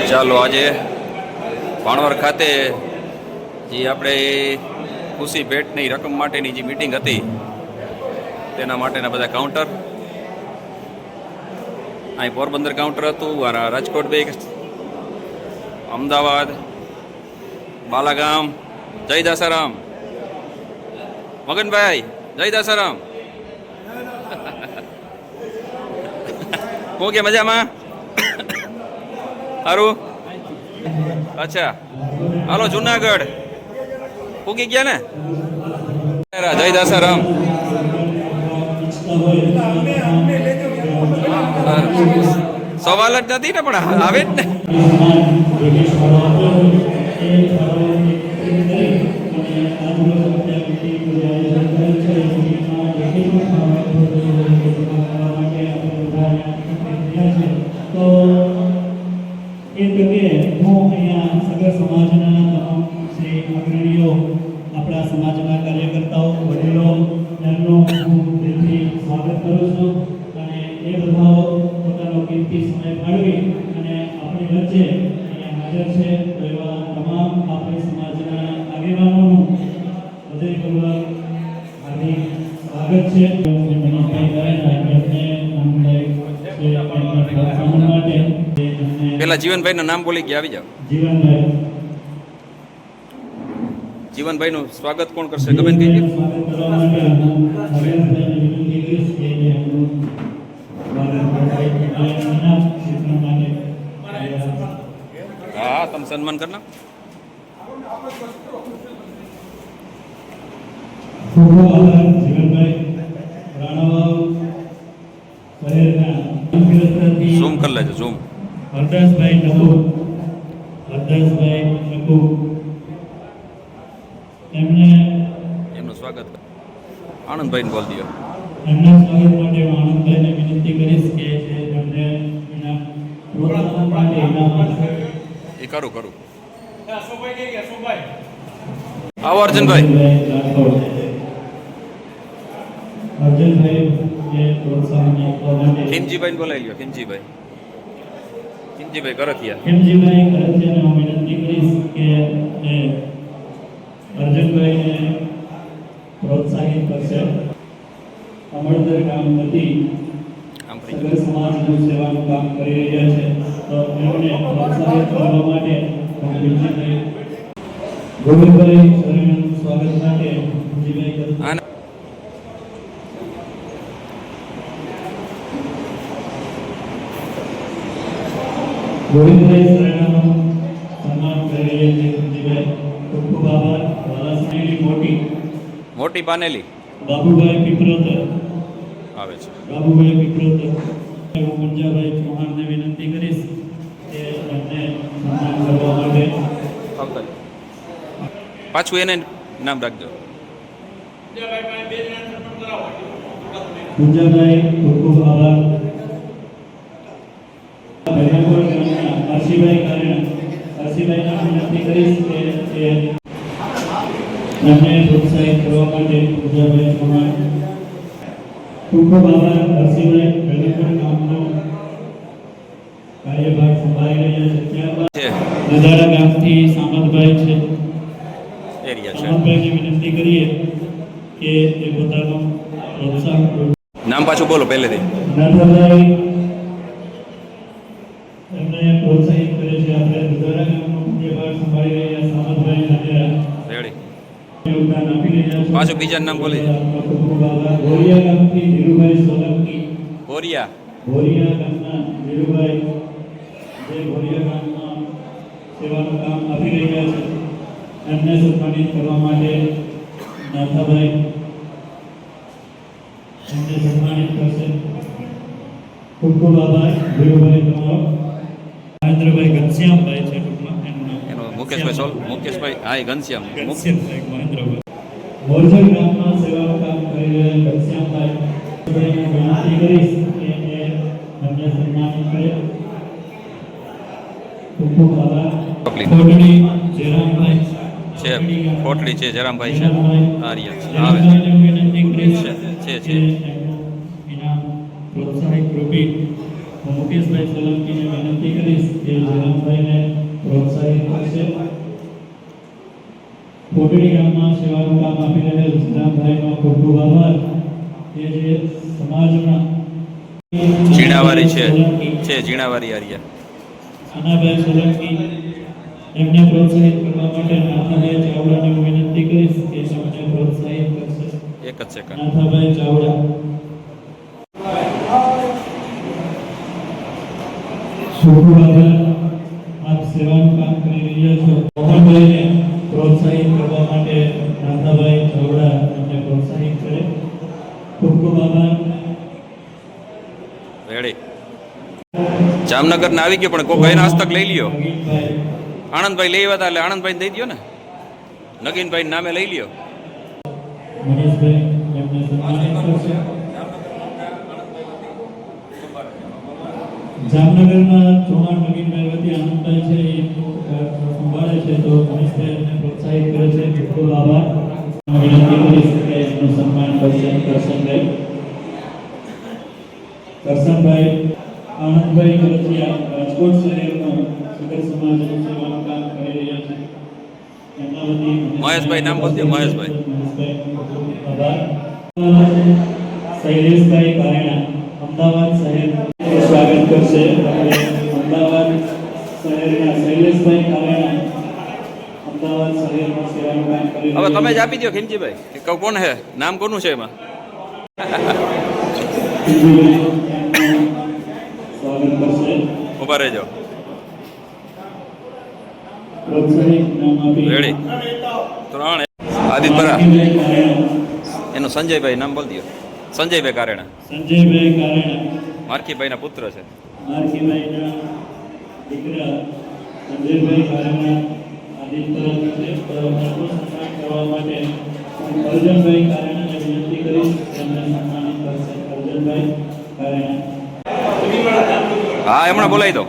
ચાલો આજે ભાણવર ખાતે જે આપણે ખુશી ભેટની રકમ માટેની જે મીટિંગ હતી તેના માટેના બધા કાઉન્ટર, અહીં પોરબંદર કાઉન્ટર હતું, રાજકોટ બે, અમદાવાદ, બાલાગામ. જય દાસારામ મગનભાઈ, જય દાસારામ. હું કે મજામાં? સારું. અચ્છા, હાલો જુનાગઢ પૂગી ગયા ને? જય દાસારામ. સવાલ જ નથી ને, પણ આવે જ ને. તો એ તકે હું અહીંયા સગર સમાજના તમામ શ્રી અગ્રણીઓ, આપણા સમાજના કાર્યકર્તાઓ, વડીલો, એમનું હું દિલથી સ્વાગત કરું છું. અને એ બધા પોતાનો કિંમતી સમય ફાળવી અને આપણી વચ્ચે અહીંયા હાજર છે. તો એવા તમામ આપણી સમાજના આગેવાનોનું હૃદયપૂર્વક હાર્દિક સ્વાગત છે. પેલા જીવનભાઈ નું નામ બોલી ગયા, આવી જાવ. જીવનભાઈ નું સ્વાગત કોણ કરશે? ગમે તે હા, તમે સન્માન કરના. ઝૂમ કરી લેજો, ઝૂમ. હરદાસભાઈ નકુ એમને એમનું સ્વાગત આનંદભાઈને બોલ દો. એમના સ્વાગત માટે હું આનંદભાઈને વિનંતી કરીશ કે એમને ઇનામ પ્રોત્સાહન માટે ઇનામ આપશે. એ કરું. આવો અર્જુનભાઈ. અર્જુનભાઈ એ પ્રોત્સાહન આપવા માટે ખીમજીભાઈને બોલાવી લ્યો. ખીમજીભાઈ કરથિયા. ખીમજીભાઈ કરથિયાને હું વિનંતી કરીશ કે એ અર્જુનભાઈને પ્રોત્સાહિત કરશે. અમળદર ગામમાંથી સગર સમાજનું સેવાનું કામ કરી રહ્યા છે. તો એમને પ્રોત્સાહિત કરવા માટે હું ખીમજીભાઈ ગોવિંદભાઈ સરેનું સ્વાગત માટે ખીમજીભાઈ કરથિયા. ગોવિંદભાઈ સરેનાનું સન્માન કરી રહ્યા છે ખીમજીભાઈ. ખૂબ ખૂબ આભાર. વાલાસણીની મોટી પાનેલી બાબુભાઈ પીપરોતર આવે છે. બાબુભાઈ પીપરોતર. હું પંજાભાઈ ચૌહાણને વિનંતી કરીશ કે એમને સન્માન કરવા માટે. પાછું એને નામ રાખજો. પૂંજાભાઈ ખૂબ ખૂબ આભાર. હર્ષિભાઈને વિનંતી કરીશ કે એમને પ્રોત્સાહિત કરવા માટે. પૂંજાભાઈ ચૌહાણ ખૂબ ખૂબ આભાર. હર્ષિભાઈ પહેલીવાર ગામનો કાર્યભાર સંભાળી રહ્યા છે. ત્યારબાદ નદારા ગામથી સામંતભાઈ છે. સામંતભાઈને વિનંતી કરીએ કે એ પોતાનું પ્રોત્સાહન. નામ પાછું બોલો પહેલેથી. નદાભાઈ એમને પ્રોત્સાહિત કરે છે. આપણે નદારા ગામનો કાર્યભાર સંભાળી રહ્યા સામંતભાઈ નદારા રેડી યોગદાન આપી રહ્યા છે. પાછું બીજા નામ બોલી. ભોરિયા ગામથી ધીરુભાઈ સોલંકી. ભોરિયા ગામના ધીરુભાઈ જે ભોરિયા ગામમાં સેવાનું કામ આપી રહ્યા છે. એમને સન્માનિત કરવા માટે નાથાભાઈ એમને સન્માનિત કરશે. ખૂબ ખૂબ આભાર ધીરુભાઈ તમારો. મહેન્દ્રભાઈ ઘનશ્યામભાઈ છે ટૂંકમાં એનું નામ. એનો મુકેશભાઈ હા, એ ઘનશ્યામ. ઘનશ્યામભાઈ મહેન્દ્રભાઈ મોરજર ગામમાં સેવાનું કામ કરી રહ્યા ઘનશ્યામભાઈ. વિનંતી કરીશ કે એમને સન્માનિત કરે. ખૂબ ખૂબ આભાર. કોટડી જેરામભાઈ છે, કોટડી છે, જરામભાઈ છે, આર્યા આવે વિનંતી કરીશ છે. ઇનામ પ્રોત્સાહિત રૂપી હું મુકેશભાઈ સોલંકીને વિનંતી કરીશ કે જયરામભાઈને પ્રોત્સાહિત કરશે. કોટડી ગામમાં સેવાનું કામ આપી રહેલ જયરામભાઈનો ખૂબ ખૂબ આભાર. કે જે સમાજમાં ઝીણાવારી છે ઝીણાવારી આર્યા અનાભાઈ સોલંકી એમને પ્રોત્સાહિત કરવા માટે નાથાભાઈ ચાવડાને હું વિનંતી કરીશ કે એમને પ્રોત્સાહિત કરશે. એક જ સેકન્ડ. નાથાભાઈ ચાવડા. ખૂબ આભાર. આપ સેવાનું કામ કરી રહ્યા છો. મોહનભાઈને પ્રોત્સાહિત કરવા માટે નાથાભાઈ ચાવડા એમને પ્રોત્સાહિત કરે. ખૂબ ખૂબ આભાર. રેડી. જામનગર ના આવી ગયો પણ કોઈ કઈ હસ્તક લઈ લ્યો. નગીનભાઈ. આનંદભાઈ લઈ આવ્યા હતા એટલે આનંદભાઈ દઈ દો ને. નગીનભાઈ નામે લઈ લ્યો. મનીષભાઈ એમને સન્માનિત કરશે. જામનગરના ચૌહાણ નગીનભાઈ વતી આનંદભાઈ છે એ સંભાળે છે તો મનીષભાઈ એમને પ્રોત્સાહિત કરે છે. ખૂબ ખૂબ આભાર. હું વિનંતી કરીશ કે એમનું સન્માન કરશે કરશનભાઈ. કરશનભાઈ આનંદભાઈ વતી રાજકોટ શહેરનો સગર સમાજનું સેવાનું કામ કરી રહ્યા છે. એમના વતી મહેશભાઈ નામ બોલજો. મહેશભાઈ. આભાર. શૈલેષભાઈ કારેણા અમદાવાદ શહેર સ્વાગત કરશે. અમદાવાદ શહેરના શૈલેષભાઈ કારેણા અમદાવાદ શહેરમાં સેવાનું કામ કરી હવે તમે જ આપી દો ખીમજીભાઈ કે કોણ હે નામ કોનું છે એમાં. સ્વાગત કરશે. ઉભા રહેજો. પ્રોત્સાહિત નામ આપી રેડી. 3 આદિત્યપરા માર્કીભાઈ કારેણા. એનું સંજયભાઈ નામ બોલ દો. સંજયભાઈ કારેણા સંજયભાઈ કારેણા માર્કીભાઈના પુત્ર છે. માર્કીભાઈના દીકરા સંજયભાઈ કારેણા આદિત્યપરા છે. એમનું સન્માન કરવા માટે હું અર્જનભાઈ કારેણાને વિનંતી કરીશ. એમને સન્માનિત કરશે. અર્જનભાઈ કારેણા. હા હમણાં બોલાવી દો.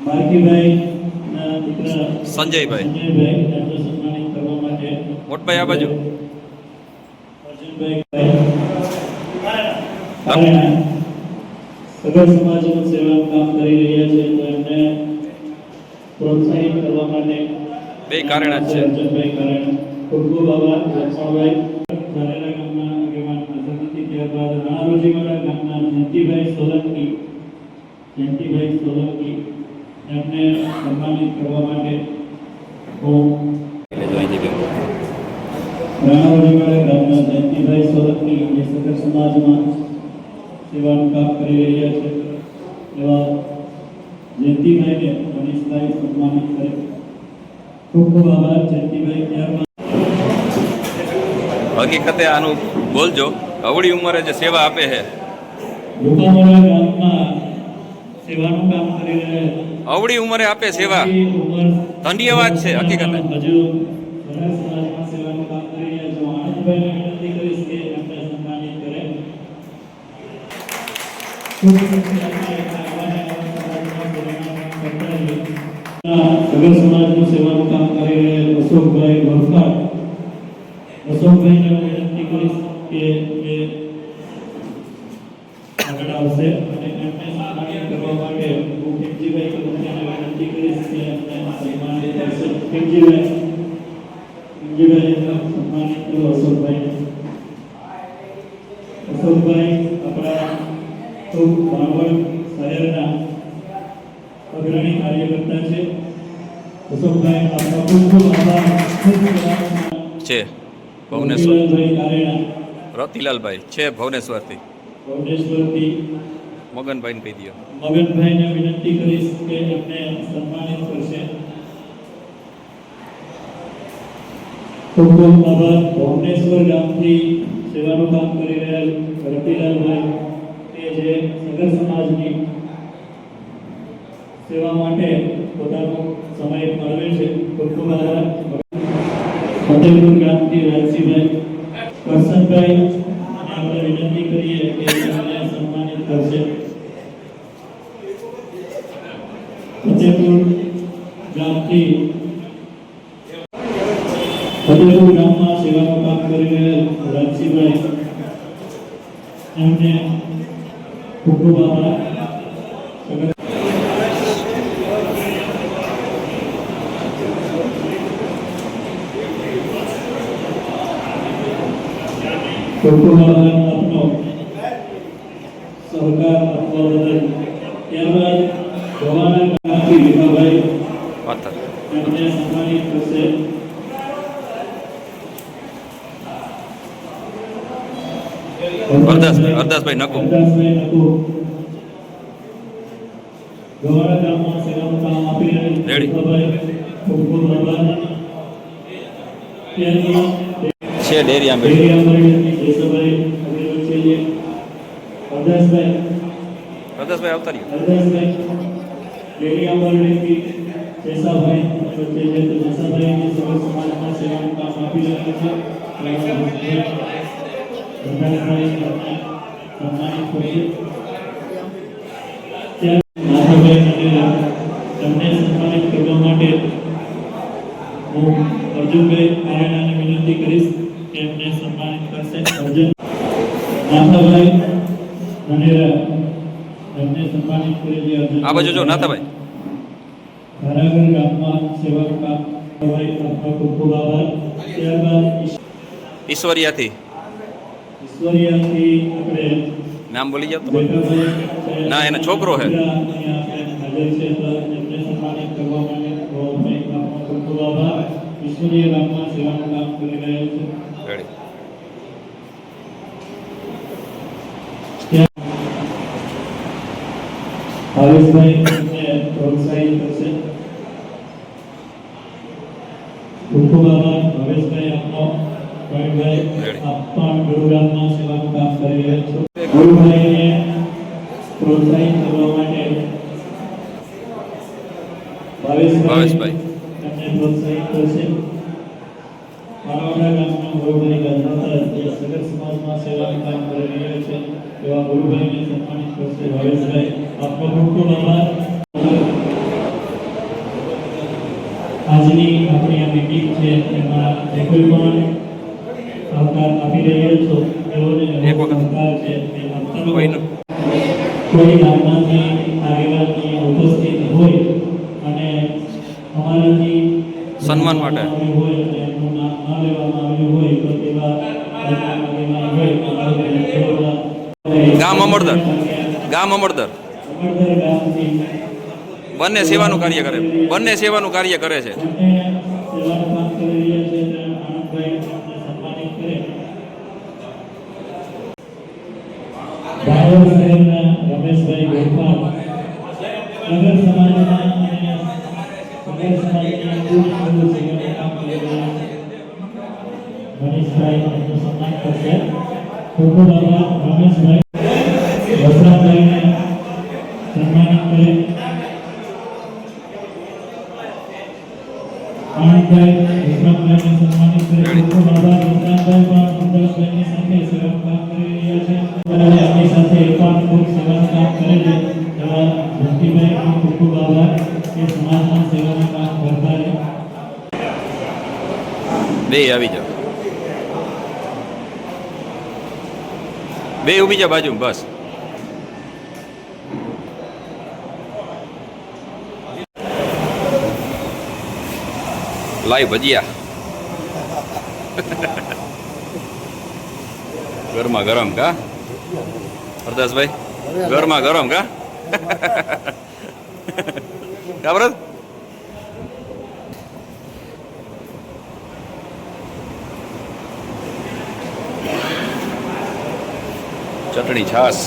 માર્કીભાઈના દીકરા સંજયભાઈ. સંજયભાઈ એમને સન્માનિત કરવા માટે મોટભાઈ આ બાજુ. અર્જનભાઈ કારેણા સગર સમાજનું સેવાનું કામ કરી રહ્યા છે તો એમને પ્રોત્સાહિત કરવા માટે બે કારેણા જ છે. અર્જનભાઈ કારેણા. ખૂબ ખૂબ આભાર. લક્ષ્મણભાઈ ધારેલા ગામના આગેવાન હાજર નથી. ત્યારબાદ રાણારોજીવાડા ગામના જયંતિભાઈ સોલંકી એમને સન્માનિત કરવા માટે હું રાણારોજીવાડા ગામના જયંતિભાઈ સોલંકી જે સગર સમાજમાં સેવાનું કામ કરી રહ્યા છે એવા જયંતિભાઈને મનીષભાઈ સન્માનિત કરે. ખૂબ ખૂબ આભાર જયંતિભાઈ. ત્યારબાદ હકીકતે આનું બોલજો. અવળી ઉંમરે જે સેવા આપે છે રૂપામોરા ગામમાં સેવાનું કામ કરી રહ્યા અવળી ઉંમરે આપે સેવા ઉંમર ધન્યવાદ છે હકીકતે. હજુ સગર સમાજમાં સેવાનું કામ કરી રહ્યા છો. આનંદભાઈને વિનંતી કરીશ કે એમને સન્માનિત કરે. સગર સમાજનું સેવાનું કામ કરી રહ્યા અશોકભાઈ વરસાદ. અશોકભાઈને હું વિનંતી કરીશ કે એ આગળ આવશે અને એમને સન્માનિત કરવા માટે હું ખીમજીભાઈ કલંતિયાને વિનંતી કરીશ કે એમને સન્માનિત કરશે. ખીમજીભાઈ સન્માનિત કરો અશોકભાઈ. અશોકભાઈ આપણા ખૂબ ભાવડ શહેરના અગ્રણી કાર્યકર્તા છે. અશોકભાઈ આપનો ખૂબ ખૂબ આભાર. છે ભુવનેશ્વર. રતિલાલભાઈ કારેણા રતિલાલભાઈ છે ભુવનેશ્વરથી. ભુવનેશ્વરથી મગનભાઈને કહી દો. મગનભાઈને વિનંતી કરીશ કે એમને સન્માનિત કરશે. ખૂબ ખૂબ આભાર. ભુવનેશ્વર ગામથી સેવાનું કામ કરી રહેલ રતિલાલભાઈ કે જે સગર સમાજની સેવા માટે પોતાનો સમય ફાળવે છે. ખૂબ ખૂબ આભાર. ફતેપુર ગામથી રાજસીભાઈ કરશનભાઈ આપણે વિનંતી કરીએ કે એમને સન્માનિત કરશે. ફતેપુર ગામથી ફતેપુર ગામમાં સેવાનું કામ કરી રહેલ રાજસીભાઈ એમને ખૂબ ખૂબ આભાર. આપનો સહકાર આપવા બદલ. ત્યારબાદ ગવાના ગામથી વિભાભાઈ પાથર એમને સન્માનિત કરશે. અરદાસભાઈ નકુ. અરદાસભાઈ નકુ ગવાના ગામમાં સેવાનું કામ આપી રહેલ રેડી. વિભાભાઈ ખૂબ ખૂબ આભાર. ત્યારબાદ છે ડેરી આંબે. ડેરી આંબેડકરની કેશવભાઈ આપણી વચ્ચે છે. અરદાસભાઈ અરદાસભાઈ આવતા રહ્યો. અરદાસભાઈ ડેરી આંબેડકરની કેશવભાઈ આપણી વચ્ચે છે. તો કેશવભાઈ સર્વ સમાજમાં સેવાનું કામ આપી રહ્યા છે. અરદાસભાઈ સન્માનિત કરીએ. નાથાભાઈ નટેલા તેમને સન્માનિત કરવા માટે હું અર્જુનભાઈ કારેલાને વિનંતી કરીશ કે એમને સન્માનિત કરશે. અર્જુન નાથાભાઈ નટેલા એમને સન્માનિત કરે છે. અર્જુન આ બાજુ જો નાથાભાઈ. ઘરાઘર ગામમાં સેવાનું કામ ભાઈ આપનો ખૂબ ખૂબ આભાર. ત્યારબાદ ઈશ્વરિયાથી ઈશ્વરિયાથી આપણે નામ બોલી જાવ તમારું. ના, એનો છોકરો છે. રેડી. ભાવેશભાઈ પ્રોત્સાહિત કરશે. ખૂબ ખૂબ આભાર ભાવેશભાઈ આપનો. પ્રવીણભાઈ આપ પણ ગુરુગ્રામમાં સેવાનું કામ કરી રહ્યા છો. ગુરુભાઈને પ્રોત્સાહિત કરવા માટે ભાવેશભાઈ એમને પ્રોત્સાહિત કરશે. માનવડા ગામના ગુરુભાઈ ગાંધીનગર જે સગર સમાજમાં સેવાનું કામ કરી રહ્યા છે એવા ગુરુભાઈને સન્માનિત કરશે. ભાવેશભાઈ આપનો ખૂબ ખૂબ આભાર. આજની આપણી આ મીટિંગ છે એમાં જે કોઈ પણ સહકાર આપી રહ્યા છો તેઓને એક વખત. સહકાર છે તે આપતા રહો. કોઈનું. કોઈ ગામમાંથી આગેવાનની ઉપસ્થિત હોય અને અમારાથી સન્માન માટે. આવ્યું હોય અને એમનું નામ ન લેવામાં આવ્યું હોય તો તેવા આગેવાન હોય તો ગામ અમરદર. ગામ અમરદર. અમરદર ગામથી બંને સેવાનું કાર્ય કરે. બંને સેવાનું કાર્ય કરે છે. બંને સેવાનું કામ કરી રહ્યા છે તે આનંદભાઈ એમને સન્માનિત કરે. ભાવનગર શહેરના રમેશભાઈ ગોપાલ નગર સમાજના અને નગર સમાજના ખૂબ ખૂબ સેવાનું કામ કરી રહ્યા છે. મનીષભાઈ એમનું સન્માન કરશે. ખૂબ ખૂબ આભાર. રમેશભાઈ વસરાભાઈને સન્માનિત કરે. આનંદભાઈ વિક્રમભાઈને સન્માનિત કરે. ખૂબ ખૂબ આભાર. વસરાભાઈ પણ સુંદરભાઈની સાથે સેવાનું કામ કરી રહ્યા છે અને એમની સાથે પણ ખૂબ સેવાનું કામ કરે છે એવા ધનતીભાઈ પણ ખૂબ ખૂબ આભાર કે સમાજમાં સેવાનું કામ કરતા રહે. બે આવી જાઓ. બે ઊભી જા બાજુ બસ. લાઈ ભજીયા. ગરમા ગરમ કા હરદાસભાઈ? ગરમા ગરમ કા કા ભરત? ચટણી છાસ.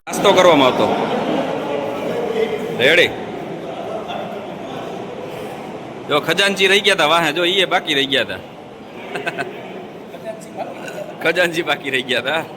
નાસ્તો કરવામાં આવતો. રેડી. જો ખજાનચી રહી ગયા હતા વાહે, જો એ બાકી રહી ગયા હતા. ખજાનજી બાકી રહી ગયા હતા